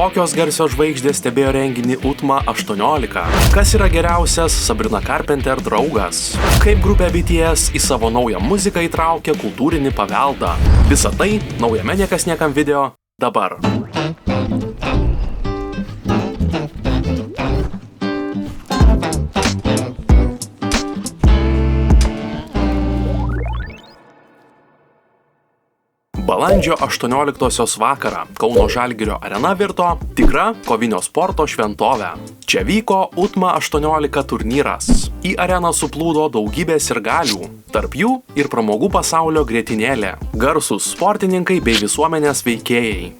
Kokios garsios žvaigždės stebėjo renginį UTMA 18? Kas yra geriausias Sabrina Carpenter draugas? Kaip grupė BTS į savo naują muziką įtraukė kultūrinį paveldą? Visa tai naujame Niekas niekam video dabar. Balandžio 18-osios vakarą Kauno Žalgirio arena virto tikra kovinio sporto šventovė. Čia vyko UTMA 18 turnyras. Į areną suplūdo daugybė sirgalių, tarp jų ir pramogų pasaulio grietinėlė, garsūs sportininkai bei visuomenės veikėjai.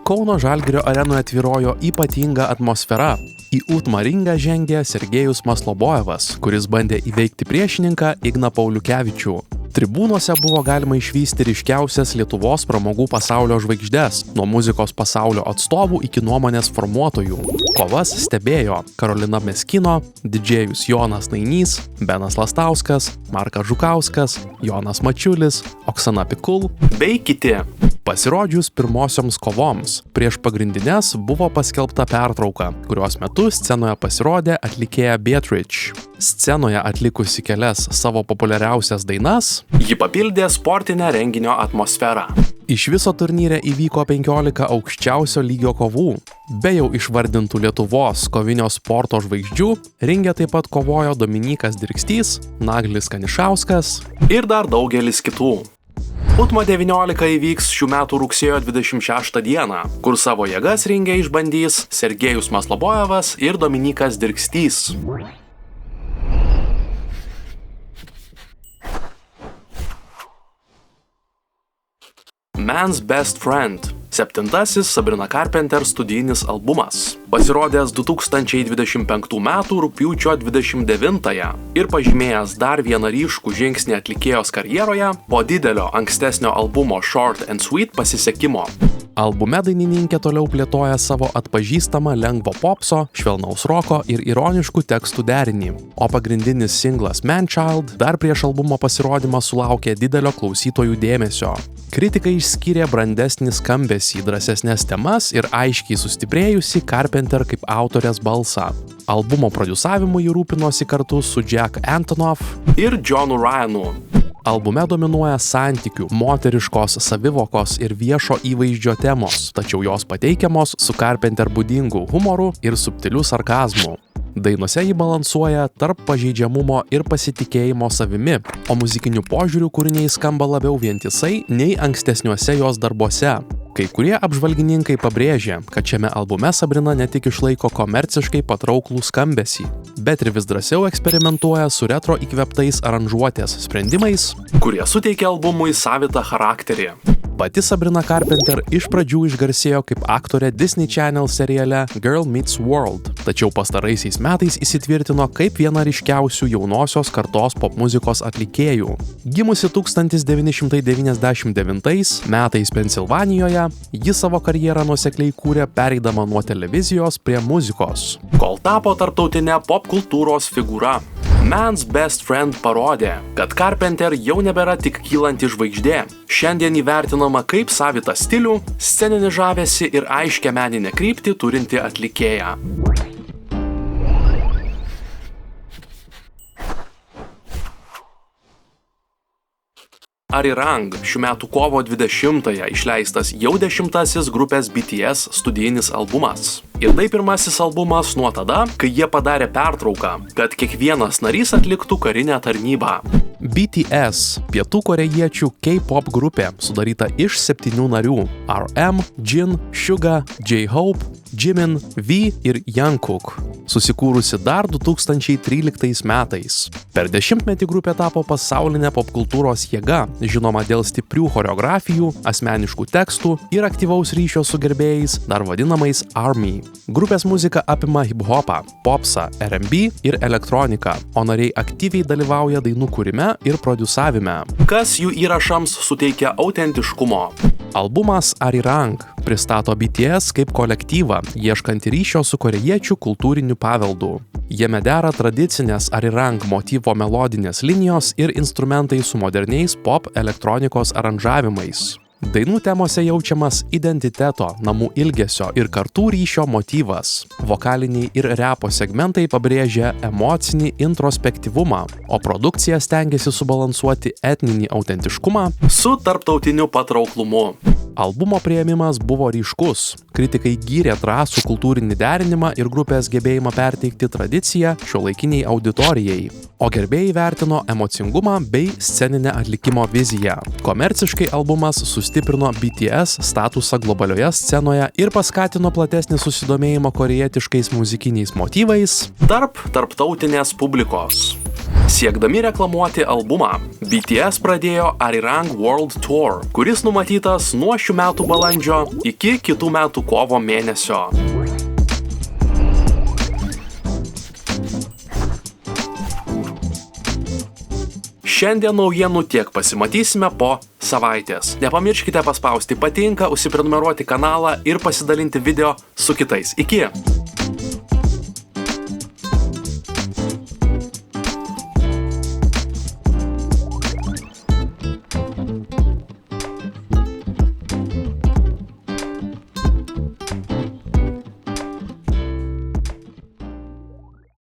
Kauno Žalgirio arenoje tvyrojo ypatinga atmosfera. Į UTMA ringą žengė Sergejus Maslobojevas, kuris bandė įveikti priešininką Igną Pauliukevičių. Tribūnose buvo galima išvysti ryškiausias Lietuvos pramogų pasaulio žvaigždes, nuo muzikos pasaulio atstovų iki nuomonės formuotojų. Kovas stebėjo Karolina Meskino, didžėjus Jonas Nainys, Benas Lastauskas, Markas Žukauskas, Jonas Mačiulis, Oksana Pikul bei kiti. Pasirodžius pirmosioms kovoms, prieš pagrindines buvo paskelbta pertrauka, kurios metu scenoje pasirodė atlikėja Beatrice. Scenoje atlikusi kelias savo populiariausias dainas, ji papildė sportinę renginio atmosferą. Iš viso turnyre įvyko 15 aukščiausio lygio kovų. Be jau išvardintų Lietuvos kovinio sporto žvaigždžių, ringe taip pat kovojo Dominykas Dirkstys, Naglis Kanišauskas ir dar daugelis kitų. UTMA 19 įvyks šių metų rugsėjo 26 dieną, kur savo jėgas ringe išbandys Sergejus Maslobojevas ir Dominykas Dirkstys. Man's Best Friend – 7. Sabrina Carpenter studijinis albumas. Pasirodęs 2025 m. rugpjūčio 29-ąją ir pažymėjęs dar vieną ryškų žingsnį atlikėjos karjeroje po didelio ankstesnio albumo Short and Sweet pasisekimo. Albume dainininkė toliau plėtoja savo atpažįstamą lengvo popso, švelnaus roko ir ironiškų tekstų derinį, o pagrindinis singlas Manchild dar prieš albumo pasirodymą sulaukė didelio klausytojų dėmesio. Kritikai išskyrė brandesnį skambesį, drąsesnes temas ir aiškiai sustiprėjusi Carpenter kaip autorės balsą. Albumo prodiusavimu ji rūpinosi kartu su Jack Antonoff ir Johnu Ryanu. Albume dominuoja santykių, moteriškos savivokos ir viešo įvaizdžio temos, tačiau jos pateikiamos su Carpenter būdingu humoru ir subtiliu sarkazmu. Dainose ji balansuoja tarp pažeidžiamumo ir pasitikėjimo savimi, o muzikiniu požiūriu kūriniai skamba labiau vientisai nei ankstesniuose jos darbuose. Kai kurie apžvalgininkai pabrėžia, kad šiame albume Sabrina ne tik išlaiko komerciškai patrauklų skambesį, bet ir vis drąsiau eksperimentuoja su retro įkvėptais aranžuotės sprendimais, kurie suteikia albumui savitą charakterį. Pati Sabrina Carpenter iš pradžių išgarsėjo kaip aktorė Disney Channel seriale Girl Meets World, tačiau pastaraisiais metais įsitvirtino kaip viena ryškiausių jaunosios kartos popmuzikos atlikėjų. Gimusi 1999 metais Pensilvanijoje, ji savo karjerą nuosekliai kūrė pereidama nuo televizijos prie muzikos, kol tapo tarptautinė popkultūros figūra. Man's Best Friend parodė, kad Carpenter jau nebėra tik kylanti žvaigždė. Šiandien įvertinama kaip savitą stilių, sceninį žavesį ir aiškią meninę kryptį turinti atlikėja. Arirang šių metų kovo 20-ąją išleistas jau 10. grupės BTS studijinis albumas. Ir tai pirmasis albumas nuo tada, kai jie padarė pertrauką, kad kiekvienas narys atliktų karinę tarnybą. BTS – pietų korėjiečių K-pop grupė, sudaryta iš 7 narių – RM, Jin, Suga, J-Hope, Jimin, V ir Jungkook, susikūrusi dar 2013 metais. Per dešimtmetį grupė tapo pasaulinė popkultūros jėga, žinoma dėl stiprių choreografijų, asmeniškų tekstų ir aktyvaus ryšio su gerbėjais, dar vadinamais ARMY. Grupės muzika apima hip-hopą, popsą, R&B ir elektroniką, o nariai aktyviai dalyvauja dainų kūrime ir prodiusavime, kas jų įrašams suteikia autentiškumo. Albumas Arirang pristato BTS kaip kolektyvą, ieškantį ryšio su korėjiečių kultūriniu paveldu. Jame dera tradicinės Arirang motyvo melodinės linijos ir instrumentai su moderniais pop elektronikos aranžavimais. Dainų temose jaučiamas identiteto, namų ilgesio ir kartų ryšio motyvas. Vokaliniai ir repo segmentai pabrėžia emocinį introspektyvumą, o produkcija stengiasi subalansuoti etninį autentiškumą su tarptautiniu patrauklumu. Albumo priėmimas buvo ryškus. Kritikai gyrė drąsų kultūrinį derinimą ir grupės gebėjimą perteikti tradiciją šiuolaikiniai auditorijai, o gerbėjai vertino emocingumą bei sceninę atlikimo viziją. Komerciškai albumas sustiprino BTS statusą globalioje scenoje ir paskatino platesnį susidomėjimą korėjietiškais muzikiniais motyvais tarp tarptautinės publikos. Siekdami reklamuoti albumą, BTS pradėjo Arirang World Tour, kuris numatytas nuo šių metų balandžio iki kitų metų kovo mėnesio. Šiandien naujienų tiek, pasimatysime po savaitės. Nepamirškite paspausti patinka, užsiprenumeruoti kanalą ir pasidalinti video su kitais. Iki!